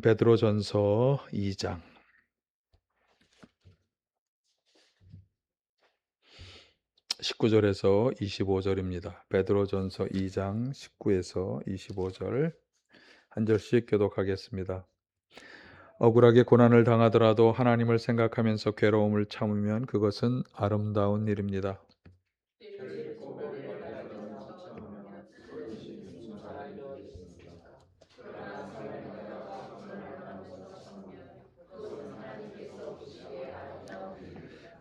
베드로전서 2장 19절에서 25절입니다. 베드로전서 2장 19에서 25절 한 절씩 교독하겠습니다. 억울하게 고난을 당하더라도 하나님을 생각하면서 괴로움을 참으면 그것은 아름다운 일입니다.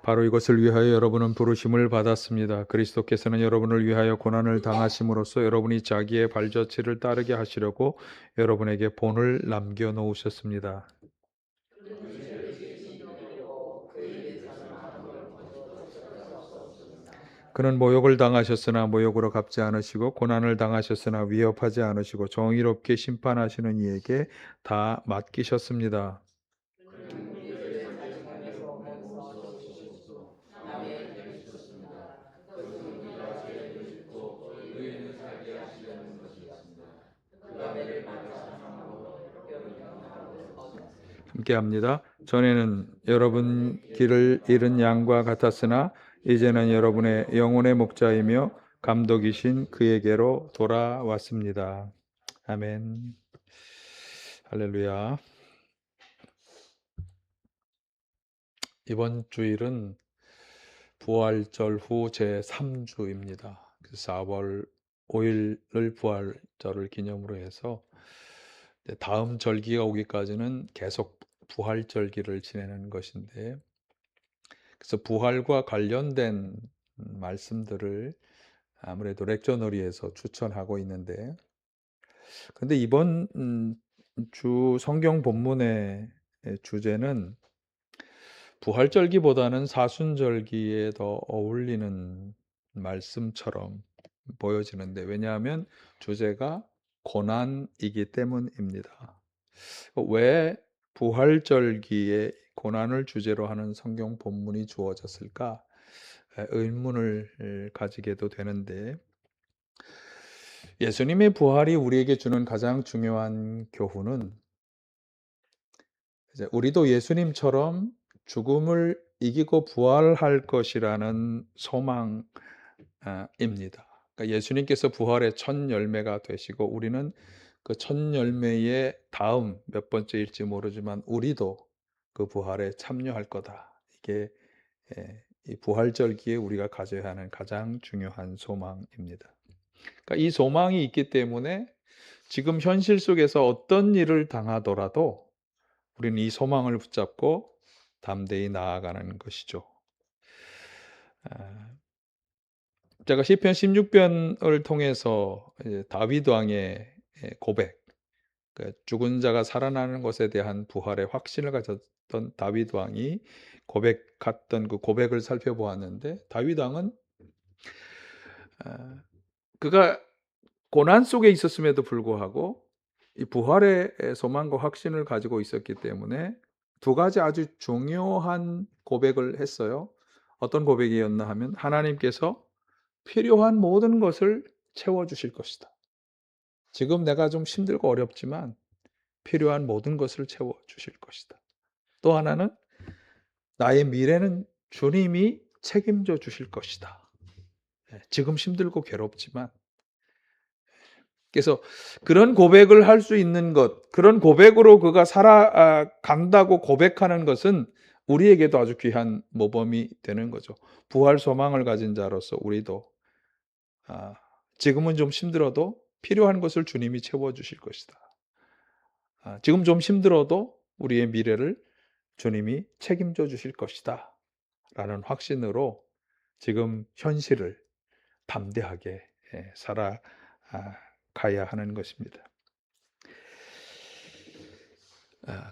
바로 이것을 위하여 여러분은 부르심을 받았습니다. 그리스도께서는 여러분을 위하여 고난을 당하심으로써 여러분이 자기의 발자취를 따르게 하시려고 여러분에게 본을 남겨놓으셨습니다. 그는 모욕을 당하셨으나 모욕으로 갚지 않으시고 고난을 당하셨으나 위협하지 않으시고 정의롭게 심판하시는 이에게 다 맡기셨습니다. 함께합니다. 전에는 여러분 길을 잃은 양과 같았으나 이제는 여러분의 영혼의 목자이며 감독이신 그에게로 돌아왔습니다. 아멘. 할렐루야. 이번 주일은 부활절 후 제3주입니다. 4월 5일을 부활절을 기념으로 해서 다음 절기가 오기까지는 계속 부활절기를 지내는 것인데, 그래서 부활과 관련된 말씀들을 아무래도 렉셔너리에서 추천하고 있는데, 근데 이번 주 성경 본문의 주제는 부활절기보다는 사순절기에 더 어울리는 말씀처럼 보여지는데, 왜냐하면 주제가 고난이기 때문입니다. 왜 부활절기에 고난을 주제로 하는 성경 본문이 주어졌을까? 의문을 가지게도 되는데, 예수님의 부활이 우리에게 주는 가장 중요한 교훈은 이제 우리도 예수님처럼 죽음을 이기고 부활할 것이라는 소망입니다. 그러니까 예수님께서 부활의 첫 열매가 되시고 우리는 그 첫 열매의 다음 몇 번째일지 모르지만 우리도 그 부활에 참여할 거다. 이게 이 부활절기에 우리가 가져야 하는 가장 중요한 소망입니다. 그러니까 이 소망이 있기 때문에 지금 현실 속에서 어떤 일을 당하더라도 우리는 이 소망을 붙잡고 담대히 나아가는 것이죠. 제가 시편 16편을 통해서 다윗 왕의 고백, 죽은 자가 살아나는 것에 대한 부활의 확신을 가졌던 다윗 왕이 고백했던 그 고백을 살펴보았는데, 다윗 왕은 그가 고난 속에 있었음에도 불구하고 이 부활의 소망과 확신을 가지고 있었기 때문에 두 가지 아주 중요한 고백을 했어요. 어떤 고백이었나 하면, 하나님께서 필요한 모든 것을 채워주실 것이다. 지금 내가 좀 힘들고 어렵지만 필요한 모든 것을 채워주실 것이다. 또 하나는, 나의 미래는 주님이 책임져 주실 것이다. 지금 힘들고 괴롭지만, 그래서 그런 고백을 할 수 있는 것, 그런 고백으로 그가 살아간다고 고백하는 것은 우리에게도 아주 귀한 모범이 되는 거죠. 부활 소망을 가진 자로서 우리도 지금은 좀 힘들어도 필요한 것을 주님이 채워주실 것이다. 지금 좀 힘들어도 우리의 미래를 주님이 책임져 주실 것이다 라는 확신으로 지금 현실을 담대하게 살아가야 하는 것입니다.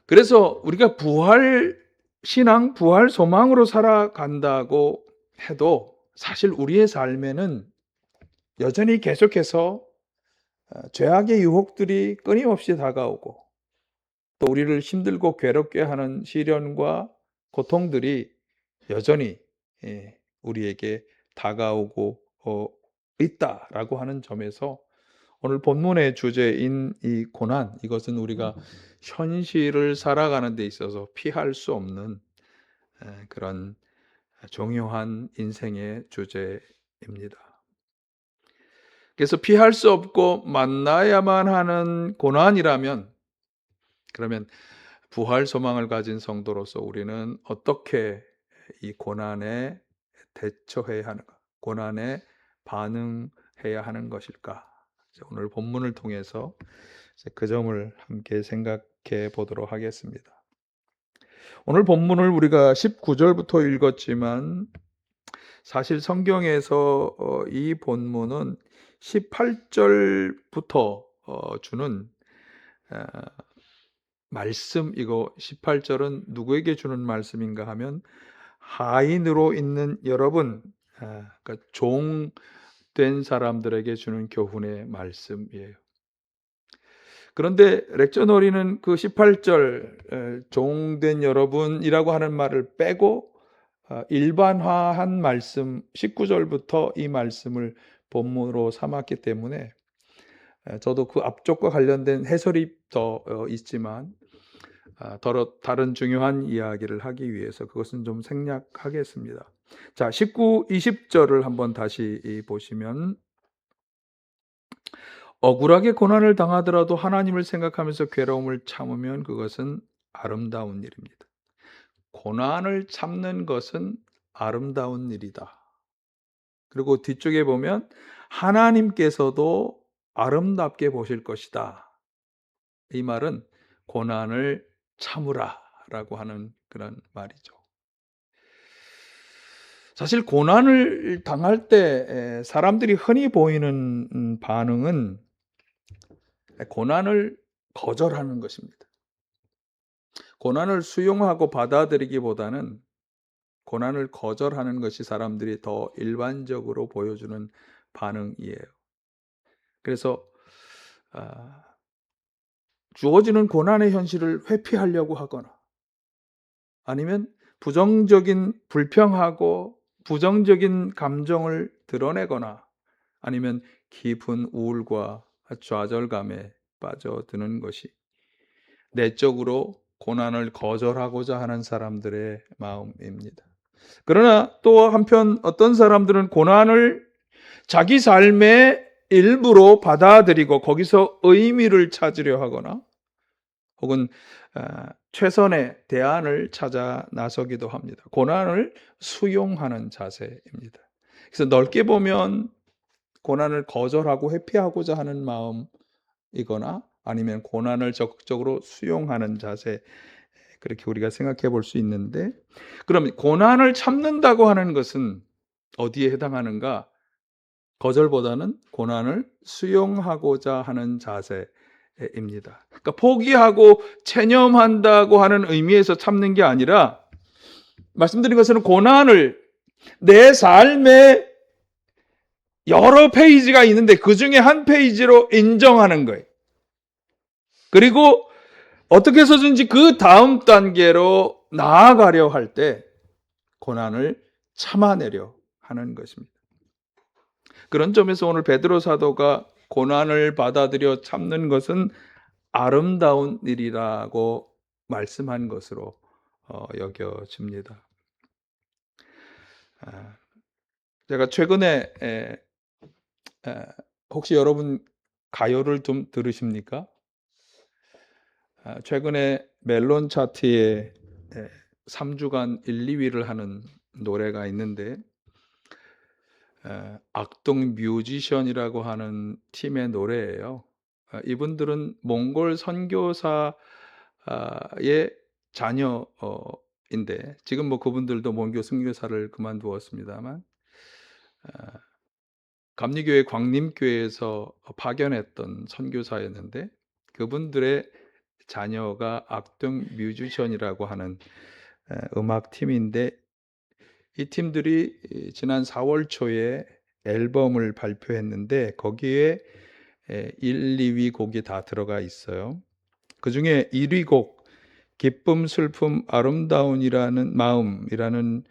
그래서 우리가 부활 신앙, 부활 소망으로 살아간다고 해도 사실 우리의 삶에는 여전히 계속해서 죄악의 유혹들이 끊임없이 다가오고, 또 우리를 힘들고 괴롭게 하는 시련과 고통들이 여전히 우리에게 다가오고 있다라고 하는 점에서 오늘 본문의 주제인 이 고난, 이것은 우리가 현실을 살아가는 데 있어서 피할 수 없는 그런 중요한 인생의 주제입니다. 그래서 피할 수 없고 만나야만 하는 고난이라면, 그러면 부활 소망을 가진 성도로서 우리는 어떻게 이 고난에 대처해야 하는가, 고난에 반응해야 하는 것일까? 오늘 본문을 통해서 그 점을 함께 생각해 보도록 하겠습니다. 오늘 본문을 우리가 19절부터 읽었지만 사실 성경에서 이 본문은 18절부터 주는 말씀, 이거 18절은 누구에게 주는 말씀인가 하면 하인으로 있는 여러분, 그러니까 종된 사람들에게 주는 교훈의 말씀이에요. 그런데 렉저너리는 그 18절 종된 여러분이라고 하는 말을 빼고 일반화한 말씀 19절부터 이 말씀을 본문으로 삼았기 때문에 저도 그 앞쪽과 관련된 해설이 더 있지만 다른 중요한 이야기를 하기 위해서 그것은 좀 생략하겠습니다. 자, 19, 20절을 한번 다시 보시면 억울하게 고난을 당하더라도 하나님을 생각하면서 괴로움을 참으면 그것은 아름다운 일입니다. 고난을 참는 것은 아름다운 일이다. 그리고 뒤쪽에 보면 하나님께서도 아름답게 보실 것이다. 이 말은 고난을 참으라 라고 하는 그런 말이죠. 사실 고난을 당할 때 사람들이 흔히 보이는 반응은 고난을 거절하는 것입니다. 고난을 수용하고 받아들이기보다는 고난을 거절하는 것이 사람들이 더 일반적으로 보여주는 반응이에요. 그래서 주어지는 고난의 현실을 회피하려고 하거나 아니면 부정적인 불평하고 부정적인 감정을 드러내거나 아니면 깊은 우울과 좌절감에 빠져드는 것이 내적으로 고난을 거절하고자 하는 사람들의 마음입니다. 그러나 또 한편 어떤 사람들은 고난을 자기 삶의 일부로 받아들이고 거기서 의미를 찾으려 하거나 혹은 최선의 대안을 찾아 나서기도 합니다. 고난을 수용하는 자세입니다. 그래서 넓게 보면 고난을 거절하고 회피하고자 하는 마음이거나 아니면 고난을 적극적으로 수용하는 자세, 그렇게 우리가 생각해 볼 수 있는데, 그럼 고난을 참는다고 하는 것은 어디에 해당하는가? 거절보다는 고난을 수용하고자 하는 자세입니다. 그러니까 포기하고 체념한다고 하는 의미에서 참는 게 아니라, 말씀드린 것은 고난을 내 삶의 여러 페이지가 있는데 그 중에 한 페이지로 인정하는 거예요. 그리고 어떻게 해서든지 그 다음 단계로 나아가려 할 때 고난을 참아내려 하는 것입니다. 그런 점에서 오늘 베드로 사도가 고난을 받아들여 참는 것은 아름다운 일이라고 말씀한 것으로 여겨집니다. 제가 최근에 혹시 여러분 가요를 좀 들으십니까? 최근에 멜론 차트에 3주간 1, 2위를 하는 노래가 있는데 악동 뮤지션이라고 하는 팀의 노래예요. 이분들은 몽골 선교사의 자녀인데 지금 뭐 그분들도 몽골 선교사를 그만두었습니다만 감리교회 광림교회에서 파견했던 선교사였는데 그분들의 자녀가 악동 뮤지션이라고 하는 음악팀인데 이 팀들이 지난 4월 초에 앨범을 발표했는데 거기에 1, 2위 곡이 다 들어가 있어요. 그 중에 1위 곡 기쁨, 슬픔, 아름다운이라는 마음이라는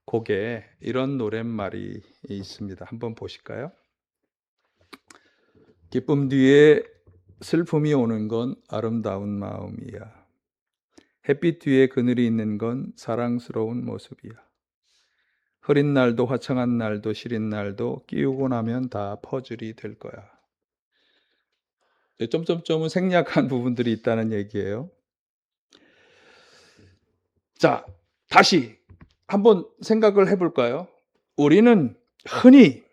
곡에 이런 노랫말이 있습니다. 한번 보실까요? 기쁨 뒤에 슬픔이 오는 건 아름다운 마음이야. 햇빛 뒤에 그늘이 있는 건 사랑스러운 모습이야. 흐린 날도 화창한 날도 시린 날도 끼우고 나면 다 퍼즐이 될 거야. 점점점은 생략한 부분들이 있다는 얘기예요. 자, 다시 한번 생각을 해볼까요? 우리는 흔히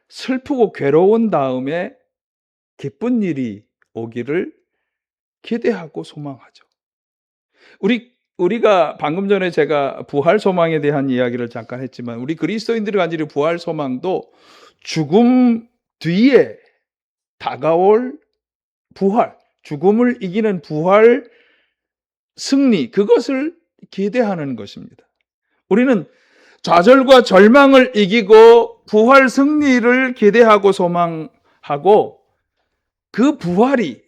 슬프고 괴로운 다음에 기쁜 일이 오기를 기대하고 소망하죠. 우리가 방금 전에 제가 부활 소망에 대한 이야기를 잠깐 했지만 우리 그리스도인들이 가지는 부활 소망도 죽음 뒤에 다가올 부활, 죽음을 이기는 부활 승리, 그것을 기대하는 것입니다. 우리는 좌절과 절망을 이기고 부활 승리를 기대하고 소망하고 그 부활이,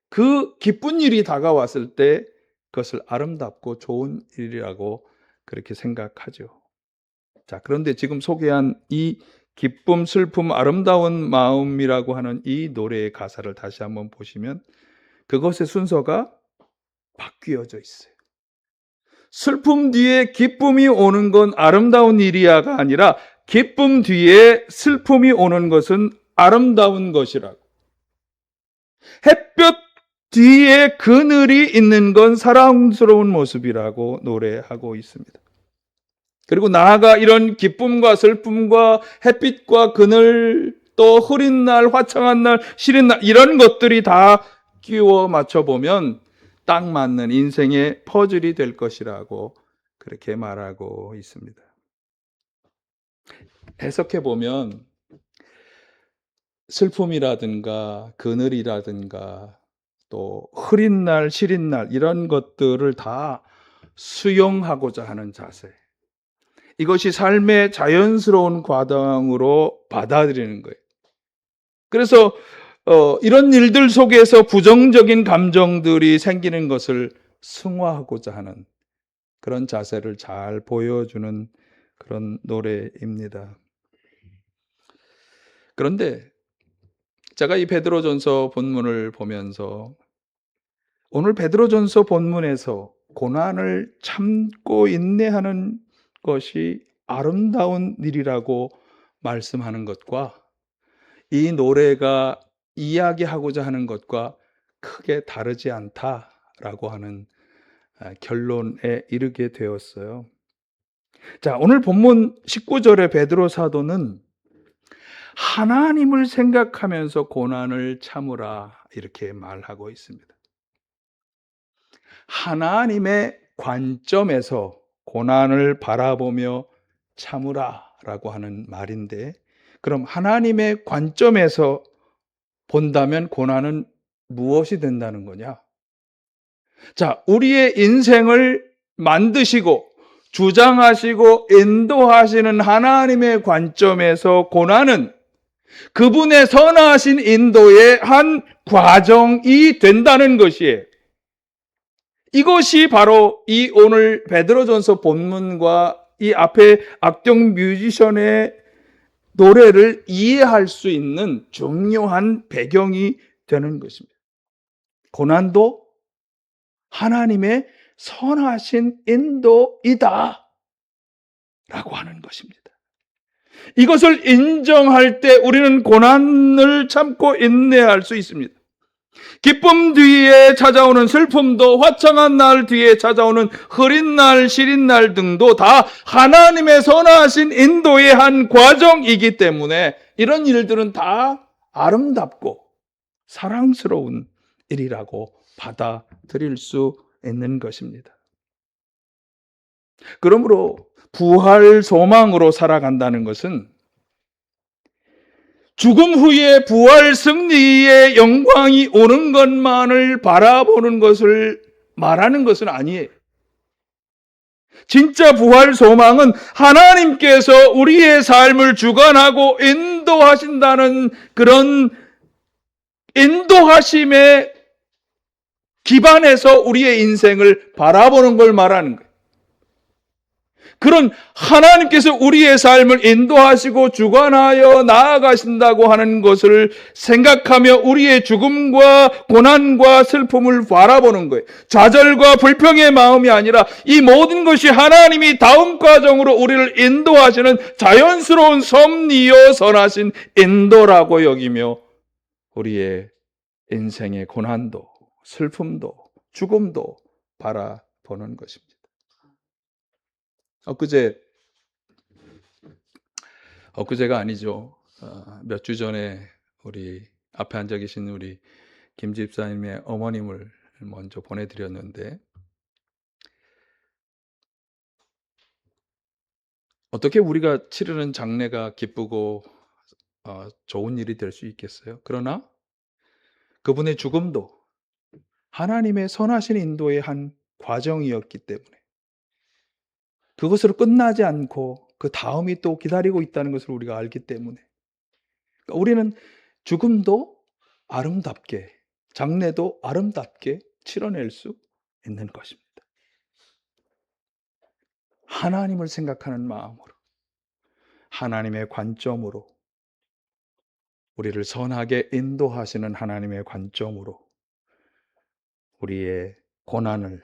그 기쁜 일이 다가왔을 때 그것을 아름답고 좋은 일이라고 그렇게 생각하죠. 자, 그런데 지금 소개한 이 기쁨, 슬픔, 아름다운 마음이라고 하는 이 노래의 가사를 다시 한번 보시면 그것의 순서가 바뀌어져 있어요. 슬픔 뒤에 기쁨이 오는 건 아름다운 일이야가 아니라 기쁨 뒤에 슬픔이 오는 것은 아름다운 것이라고. 햇볕 뒤에 그늘이 있는 건 사랑스러운 모습이라고 노래하고 있습니다. 그리고 나아가 이런 기쁨과 슬픔과 햇빛과 그늘, 또 흐린 날, 화창한 날, 시린 날, 이런 것들이 다 끼워 맞춰보면 딱 맞는 인생의 퍼즐이 될 것이라고 그렇게 말하고 있습니다. 해석해보면 슬픔이라든가 그늘이라든가 또 흐린 날, 시린 날, 이런 것들을 다 수용하고자 하는 자세, 이것이 삶의 자연스러운 과정으로 받아들이는 거예요. 그래서 이런 일들 속에서 부정적인 감정들이 생기는 것을 승화하고자 하는 그런 자세를 잘 보여주는 그런 노래입니다. 그런데 제가 이 베드로전서 본문을 보면서 오늘 베드로전서 본문에서 고난을 참고 인내하는 것이 아름다운 일이라고 말씀하는 것과 이 노래가 이야기하고자 하는 것과 크게 다르지 않다라고 하는 결론에 이르게 되었어요. 자, 오늘 본문 19절의 베드로 사도는 하나님을 생각하면서 고난을 참으라 이렇게 말하고 있습니다. 하나님의 관점에서 고난을 바라보며 참으라라고 하는 말인데, 그럼 하나님의 관점에서 본다면 고난은 무엇이 된다는 거냐? 자, 우리의 인생을 만드시고 주장하시고 인도하시는 하나님의 관점에서 고난은 그분의 선하신 인도의 한 과정이 된다는 것이에요. 이것이 바로 이 오늘 베드로전서 본문과 이 앞에 악동 뮤지션의 노래를 이해할 수 있는 중요한 배경이 되는 것입니다. 고난도 하나님의 선하신 인도이다 라고 하는 것입니다. 이것을 인정할 때 우리는 고난을 참고 인내할 수 있습니다. 기쁨 뒤에 찾아오는 슬픔도, 화창한 날 뒤에 찾아오는 흐린 날, 시린 날 등도 다 하나님의 선하신 인도의 한 과정이기 때문에 이런 일들은 다 아름답고 사랑스러운 일이라고 받아들일 수 있는 것입니다. 그러므로 부활 소망으로 살아간다는 것은 죽음 후에 부활 승리의 영광이 오는 것만을 바라보는 것을 말하는 것은 아니에요. 진짜 부활 소망은 하나님께서 우리의 삶을 주관하고 인도하신다는 그런 인도하심에 기반해서 우리의 인생을 바라보는 걸 말하는 거예요. 그런 하나님께서 우리의 삶을 인도하시고 주관하여 나아가신다고 하는 것을 생각하며 우리의 죽음과 고난과 슬픔을 바라보는 거예요. 좌절과 불평의 마음이 아니라 이 모든 것이 하나님이 다음 과정으로 우리를 인도하시는 자연스러운 섭리요 선하신 인도라고 여기며 우리의 인생의 고난도 슬픔도 죽음도 바라보는 것입니다. 엊그제가 아니죠. 몇 주 전에 우리 앞에 앉아 계신 우리 김 집사님의 어머님을 먼저 보내드렸는데, 어떻게 우리가 치르는 장례가 기쁘고 좋은 일이 될 수 있겠어요? 그러나 그분의 죽음도 하나님의 선하신 인도의 한 과정이었기 때문에 그것으로 끝나지 않고 그 다음이 또 기다리고 있다는 것을 우리가 알기 때문에 우리는 죽음도 아름답게, 장례도 아름답게 치러낼 수 있는 것입니다. 하나님을 생각하는 마음으로, 하나님의 관점으로, 우리를 선하게 인도하시는 하나님의 관점으로 우리의 고난을,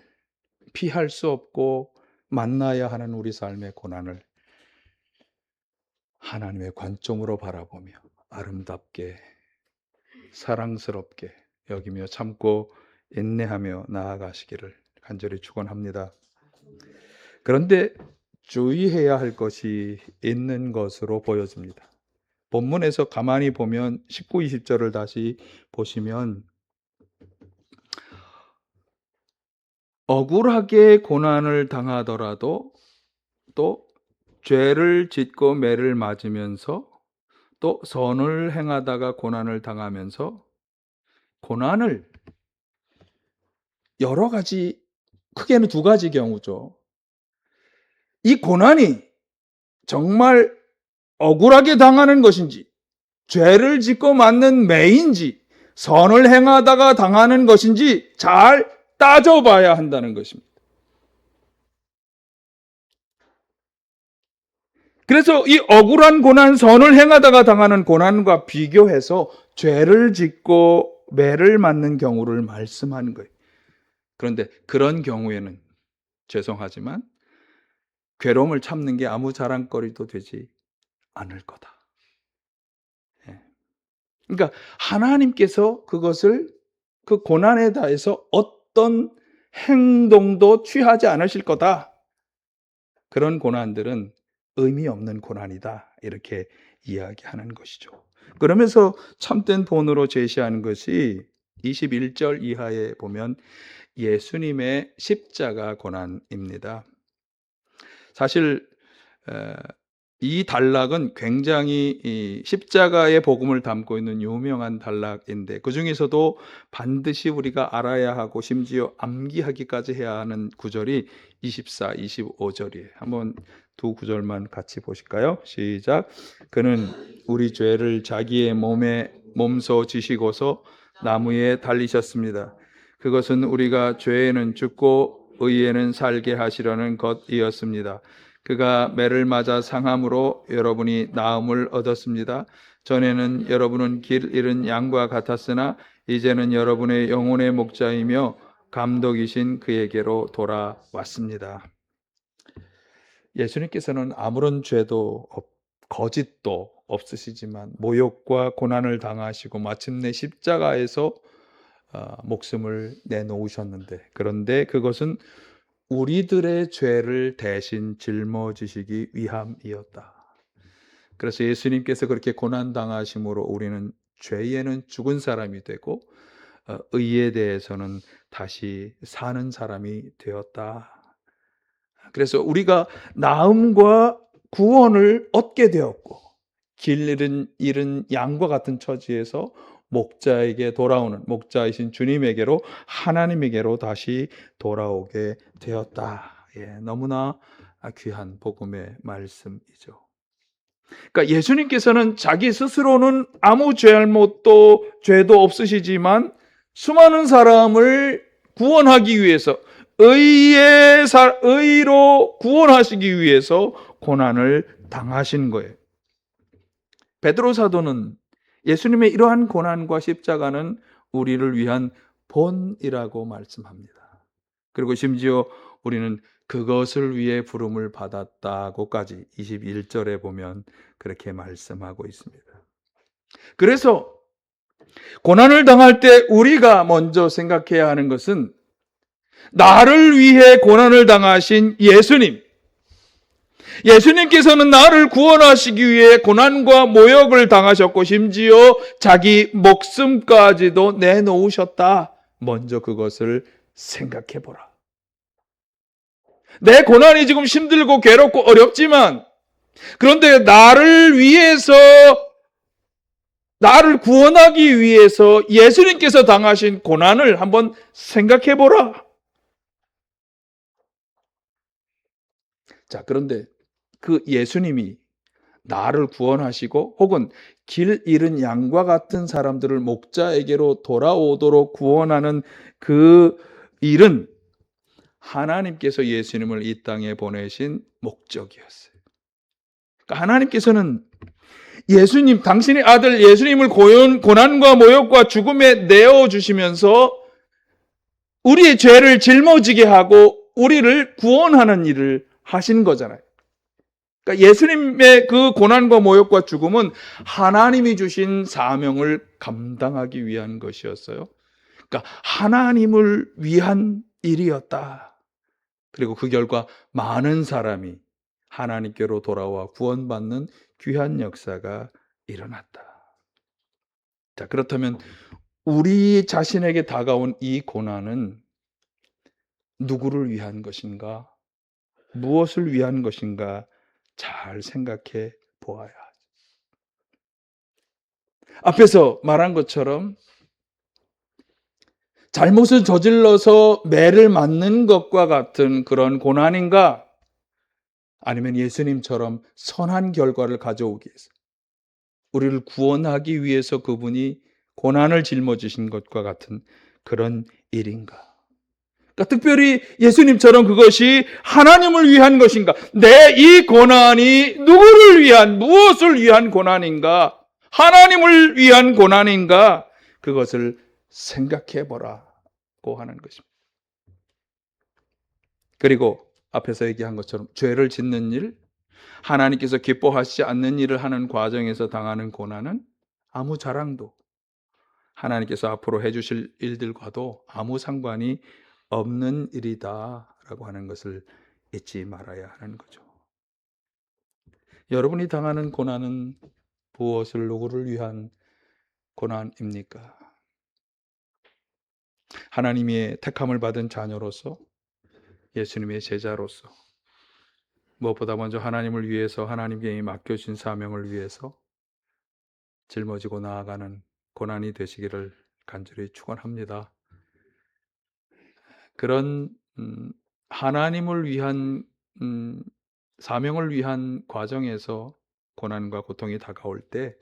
피할 수 없고 만나야 하는 우리 삶의 고난을 하나님의 관점으로 바라보며 아름답게, 사랑스럽게 여기며 참고 인내하며 나아가시기를 간절히 축원합니다. 그런데 주의해야 할 것이 있는 것으로 보여집니다. 본문에서 가만히 보면 19, 20절을 다시 보시면 억울하게 고난을 당하더라도 또 죄를 짓고 매를 맞으면서 또 선을 행하다가 고난을 당하면서 고난을 여러 가지, 크게는 두 가지 경우죠. 이 고난이 정말 억울하게 당하는 것인지, 죄를 짓고 맞는 매인지, 선을 행하다가 당하는 것인지 잘 따져봐야 한다는 것입니다. 그래서 이 억울한 고난, 선을 행하다가 당하는 고난과 비교해서 죄를 짓고 매를 맞는 경우를 말씀하는 거예요. 그런데 그런 경우에는 죄송하지만 괴로움을 참는 게 아무 자랑거리도 되지 않을 거다. 그러니까 하나님께서 그것을, 그 고난에 대해서 어떤 행동도 취하지 않으실 거다. 그런 고난들은 의미 없는 고난이다. 이렇게 이야기하는 것이죠. 그러면서 참된 본으로 제시하는 것이 21절 이하에 보면 예수님의 십자가 고난입니다. 사실 이 단락은 굉장히 이 십자가의 복음을 담고 있는 유명한 단락인데 그 중에서도 반드시 우리가 알아야 하고 심지어 암기하기까지 해야 하는 구절이 24, 25절이에요. 한번 두 구절만 같이 보실까요? 시작. 그는 우리 죄를 자기의 몸소 지시고서 나무에 달리셨습니다. 그것은 우리가 죄에는 죽고 의에는 살게 하시려는 것이었습니다. 그가 매를 맞아 상함으로 여러분이 나음을 얻었습니다. 전에는 여러분은 길 잃은 양과 같았으나 이제는 여러분의 영혼의 목자이며 감독이신 그에게로 돌아왔습니다. 예수님께서는 아무런 죄도 거짓도 없으시지만 모욕과 고난을 당하시고 마침내 십자가에서 목숨을 내놓으셨는데, 그런데 그것은 우리들의 죄를 대신 짊어지시기 위함이었다. 그래서 예수님께서 그렇게 고난 당하심으로 우리는 죄에는 죽은 사람이 되고 의에 대해서는 다시 사는 사람이 되었다. 그래서 우리가 나음과 구원을 얻게 되었고 길 잃은 양과 같은 처지에서 목자에게 돌아오는, 목자이신 주님에게로, 하나님에게로 다시 돌아오게 되었다. 너무나 귀한 복음의 말씀이죠. 그러니까 예수님께서는 자기 스스로는 아무 죄도 없으시지만 수많은 사람을 구원하기 위해서, 의로 구원하시기 위해서 고난을 당하신 거예요. 베드로 사도는 예수님의 이러한 고난과 십자가는 우리를 위한 본이라고 말씀합니다. 그리고 심지어 우리는 그것을 위해 부름을 받았다고까지 21절에 보면 그렇게 말씀하고 있습니다. 그래서 고난을 당할 때 우리가 먼저 생각해야 하는 것은 나를 위해 고난을 당하신 예수님, 예수님께서는 나를 구원하시기 위해 고난과 모욕을 당하셨고 심지어 자기 목숨까지도 내놓으셨다. 먼저 그것을 생각해 보라. 내 고난이 지금 힘들고 괴롭고 어렵지만 그런데 나를 위해서, 나를 구원하기 위해서 예수님께서 당하신 고난을 한번 생각해 보라. 자, 그런데 그 예수님이 나를 구원하시고 혹은 길 잃은 양과 같은 사람들을 목자에게로 돌아오도록 구원하는 그 일은 하나님께서 예수님을 이 땅에 보내신 목적이었어요. 그러니까 하나님께서는 예수님, 당신의 아들 예수님을 고난과 모욕과 죽음에 내어주시면서 우리의 죄를 짊어지게 하고 우리를 구원하는 일을 하신 거잖아요. 그러니까 예수님의 그 고난과 모욕과 죽음은 하나님이 주신 사명을 감당하기 위한 것이었어요. 그러니까 하나님을 위한 일이었다. 그리고 그 결과 많은 사람이 하나님께로 돌아와 구원받는 귀한 역사가 일어났다. 자, 그렇다면 우리 자신에게 다가온 이 고난은 누구를 위한 것인가? 무엇을 위한 것인가? 잘 생각해 보아야 하죠. 앞에서 말한 것처럼 잘못을 저질러서 매를 맞는 것과 같은 그런 고난인가? 아니면 예수님처럼 선한 결과를 가져오기 위해서, 우리를 구원하기 위해서 그분이 고난을 짊어지신 것과 같은 그런 일인가? 그러니까 특별히 예수님처럼 그것이 하나님을 위한 것인가? 내 이 고난이 누구를 위한, 무엇을 위한 고난인가? 하나님을 위한 고난인가? 그것을 생각해 보라고 하는 것입니다. 그리고 앞에서 얘기한 것처럼 죄를 짓는 일, 하나님께서 기뻐하시지 않는 일을 하는 과정에서 당하는 고난은 아무 자랑도, 하나님께서 앞으로 해주실 일들과도 아무 상관이 없는 일이다라고 하는 것을 잊지 말아야 하는 거죠. 여러분이 당하는 고난은 무엇을, 누구를 위한 고난입니까? 하나님의 택함을 받은 자녀로서, 예수님의 제자로서, 무엇보다 먼저 하나님을 위해서, 하나님께 맡겨진 사명을 위해서 짊어지고 나아가는 고난이 되시기를 간절히 축원합니다. 그런 하나님을 위한 사명을 위한 과정에서 고난과 고통이 다가올 때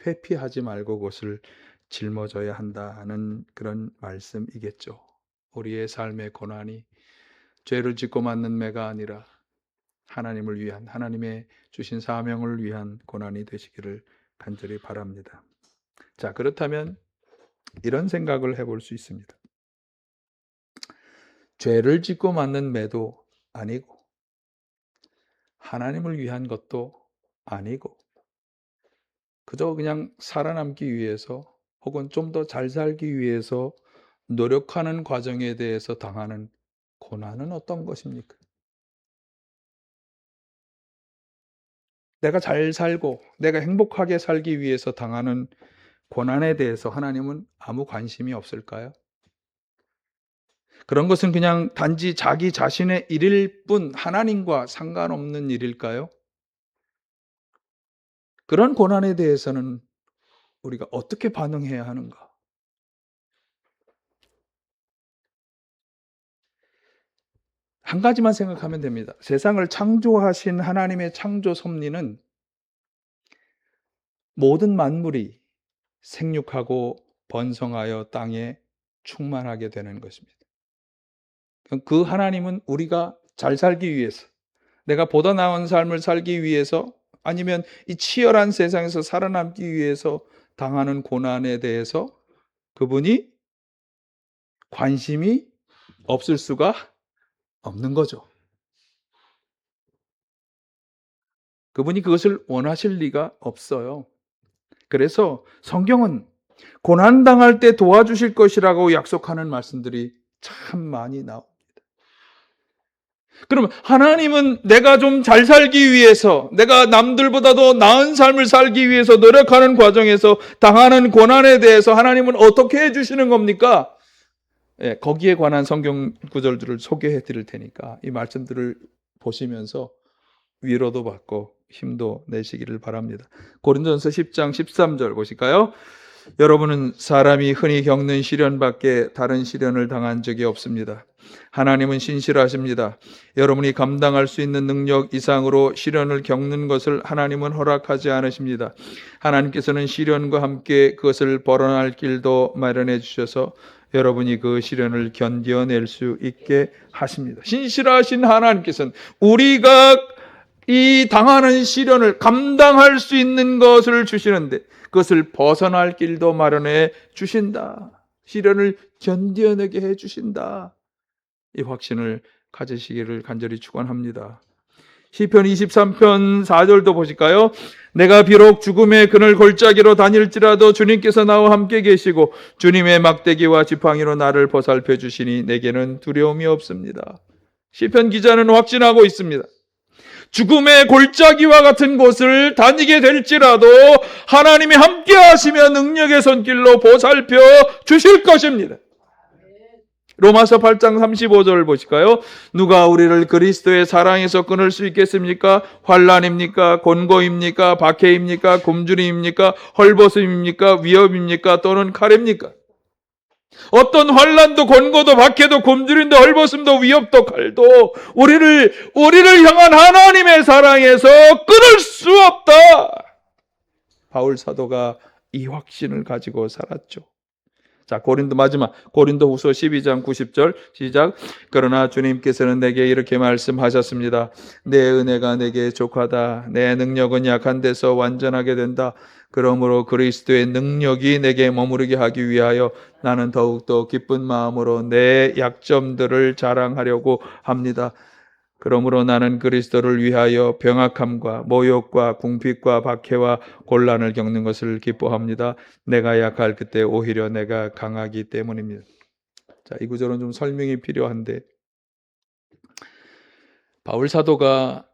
회피하지 말고 그것을 짊어져야 한다는 그런 말씀이겠죠. 우리의 삶의 고난이 죄를 짓고 맞는 매가 아니라 하나님을 위한, 하나님의 주신 사명을 위한 고난이 되시기를 간절히 바랍니다. 자, 그렇다면 이런 생각을 해볼 수 있습니다. 죄를 짓고 맞는 매도 아니고 하나님을 위한 것도 아니고 그저 그냥 살아남기 위해서 혹은 좀 더 잘 살기 위해서 노력하는 과정에 대해서 당하는 고난은 어떤 것입니까? 내가 잘 살고 내가 행복하게 살기 위해서 당하는 고난에 대해서 하나님은 아무 관심이 없을까요? 그런 것은 그냥 단지 자기 자신의 일일 뿐 하나님과 상관없는 일일까요? 그런 고난에 대해서는 우리가 어떻게 반응해야 하는가? 한 가지만 생각하면 됩니다. 세상을 창조하신 하나님의 창조 섭리는 모든 만물이 생육하고 번성하여 땅에 충만하게 되는 것입니다. 그 하나님은 우리가 잘 살기 위해서, 내가 보다 나은 삶을 살기 위해서, 아니면 이 치열한 세상에서 살아남기 위해서 당하는 고난에 대해서 그분이 관심이 없을 수가 없는 거죠. 그분이 그것을 원하실 리가 없어요. 그래서 성경은 고난당할 때 도와주실 것이라고 약속하는 말씀들이 참 많이 나옵니다. 그러면 하나님은 내가 좀 잘 살기 위해서, 내가 남들보다도 나은 삶을 살기 위해서 노력하는 과정에서 당하는 고난에 대해서 하나님은 어떻게 해주시는 겁니까? 예, 거기에 관한 성경 구절들을 소개해 드릴 테니까 이 말씀들을 보시면서 위로도 받고 힘도 내시기를 바랍니다. 고린도전서 10장 13절 보실까요? 여러분은 사람이 흔히 겪는 시련밖에 다른 시련을 당한 적이 없습니다. 하나님은 신실하십니다. 여러분이 감당할 수 있는 능력 이상으로 시련을 겪는 것을 하나님은 허락하지 않으십니다. 하나님께서는 시련과 함께 그것을 벌어날 길도 마련해 주셔서 여러분이 그 시련을 견뎌낼 수 있게 하십니다. 신실하신 하나님께서는 우리가 이 당하는 시련을 감당할 수 있는 것을 주시는데 그것을 벗어날 길도 마련해 주신다. 시련을 견뎌내게 해 주신다. 이 확신을 가지시기를 간절히 축원합니다. 시편 23편 4절도 보실까요? 내가 비록 죽음의 그늘 골짜기로 다닐지라도 주님께서 나와 함께 계시고 주님의 막대기와 지팡이로 나를 보살펴 주시니 내게는 두려움이 없습니다. 시편 기자는 확신하고 있습니다. 죽음의 골짜기와 같은 곳을 다니게 될지라도 하나님이 함께 하시며 능력의 손길로 보살펴 주실 것입니다. 로마서 8장 35절 보실까요? 누가 우리를 그리스도의 사랑에서 끊을 수 있겠습니까? 환난입니까? 곤고입니까? 박해입니까? 굶주림입니까? 헐벗음입니까? 위협입니까? 또는 칼입니까? 어떤 환난도 곤고도 박해도 굶주림도 헐벗음도 위협도 칼도 우리를 향한 하나님의 사랑에서 끊을 수 없다. 바울 사도가 이 확신을 가지고 살았죠. 자, 마지막 고린도후서 12장 90절 시작. 그러나 주님께서는 내게 이렇게 말씀하셨습니다. 내 은혜가 내게 족하다. 내 능력은 약한 데서 완전하게 된다. 그러므로 그리스도의 능력이 내게 머무르게 하기 위하여 나는 더욱더 기쁜 마음으로 내 약점들을 자랑하려고 합니다. 그러므로 나는 그리스도를 위하여 병악함과 모욕과 궁핍과 박해와 곤란을 겪는 것을 기뻐합니다. 내가 약할 그때 오히려 내가 강하기 때문입니다. 자, 이 구절은 좀 설명이 필요한데 바울 사도가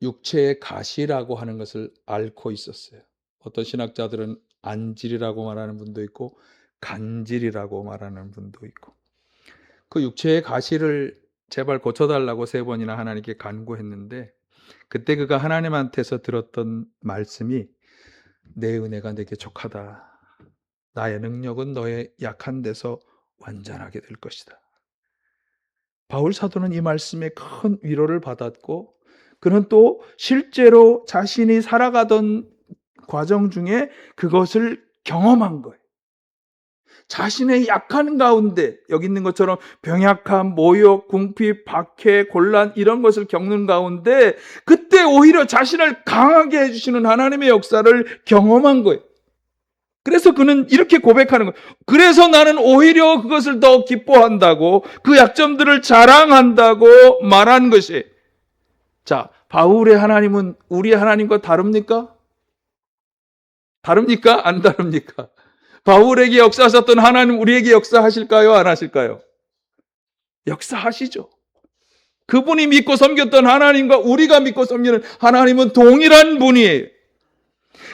육체의 가시라고 하는 것을 앓고 있었어요. 어떤 신학자들은 안질이라고 말하는 분도 있고 간질이라고 말하는 분도 있고 그 육체의 가시를 제발 고쳐달라고 3번이나 하나님께 간구했는데 그때 그가 하나님한테서 들었던 말씀이 내 은혜가 내게 족하다. 나의 능력은 너의 약한 데서 완전하게 될 것이다. 바울 사도는 이 말씀에 큰 위로를 받았고 그는 또 실제로 자신이 살아가던 과정 중에 그것을 경험한 거예요. 자신의 약한 가운데 여기 있는 것처럼 병약함, 모욕, 궁핍, 박해, 곤란 이런 것을 겪는 가운데 그때 오히려 자신을 강하게 해주시는 하나님의 역사를 경험한 거예요. 그래서 그는 이렇게 고백하는 거예요. 그래서 나는 오히려 그것을 더 기뻐한다고 그 약점들을 자랑한다고 말한 것이. 자, 바울의 하나님은 우리의 하나님과 다릅니까? 다릅니까? 안 다릅니까? 바울에게 역사하셨던 하나님 우리에게 역사하실까요? 안 하실까요? 역사하시죠. 그분이 믿고 섬겼던 하나님과 우리가 믿고 섬기는 하나님은 동일한 분이에요.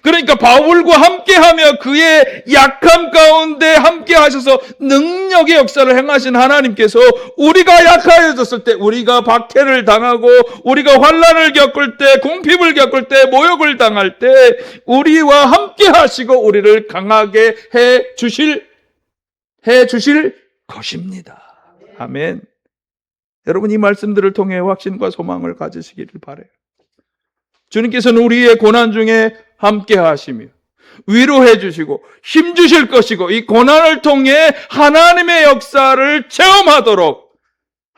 그러니까 바울과 함께하며 그의 약함 가운데 함께 하셔서 능력의 역사를 행하신 하나님께서 우리가 약하여졌을 때, 우리가 박해를 당하고 우리가 환난을 겪을 때, 궁핍을 겪을 때, 모욕을 당할 때 우리와 함께 하시고 우리를 강하게 해 주실 것입니다. 아멘. 여러분 이 말씀들을 통해 확신과 소망을 가지시기를 바라요. 주님께서는 우리의 고난 중에 함께 하시며 위로해 주시고 힘 주실 것이고 이 고난을 통해 하나님의 역사를 체험하도록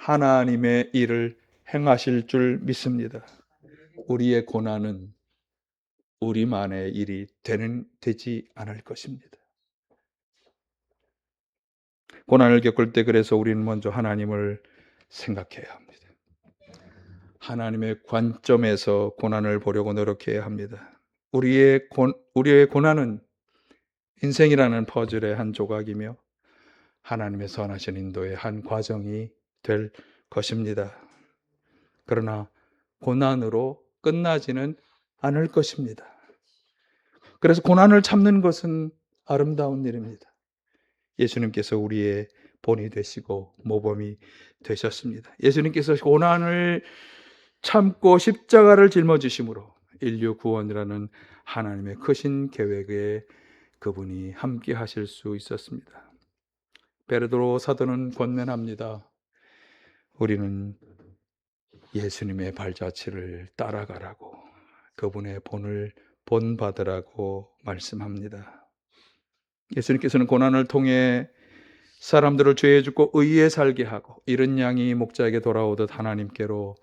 하나님의 일을 행하실 줄 믿습니다. 우리의 고난은 우리만의 일이 되지 않을 것입니다. 고난을 겪을 때 그래서 우리는 먼저 하나님을 생각해야 합니다. 하나님의 관점에서 고난을 보려고 노력해야 합니다. 우리의 고난은 인생이라는 퍼즐의 한 조각이며 하나님의 선하신 인도의 한 과정이 될 것입니다. 그러나 고난으로 끝나지는 않을 것입니다. 그래서 고난을 참는 것은 아름다운 일입니다. 예수님께서 우리의 본이 되시고 모범이 되셨습니다. 예수님께서 고난을 참고 십자가를 짊어지심으로 인류 구원이라는 하나님의 크신 계획에 그분이 함께 하실 수 있었습니다. 베드로 사도는 권면합니다. 우리는 예수님의 발자취를 따라가라고, 그분의 본을 본받으라고 말씀합니다. 예수님께서는 고난을 통해 사람들을 죄에 죽고 의에 살게 하고 이른 양이 목자에게 돌아오듯 하나님께로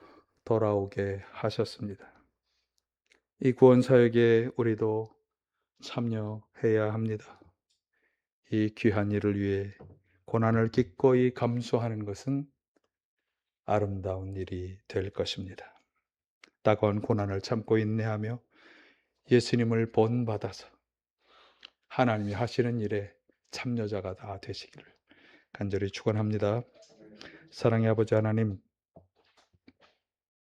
돌아오게 하셨습니다. 이 구원 사역에 우리도 참여해야 합니다. 이 귀한 일을 위해 고난을 기꺼이 감수하는 것은 아름다운 일이 될 것입니다. 따가운 고난을 참고 인내하며 예수님을 본받아서 하나님이 하시는 일에 참여자가 다 되시기를 간절히 축원합니다. 사랑의 아버지 하나님,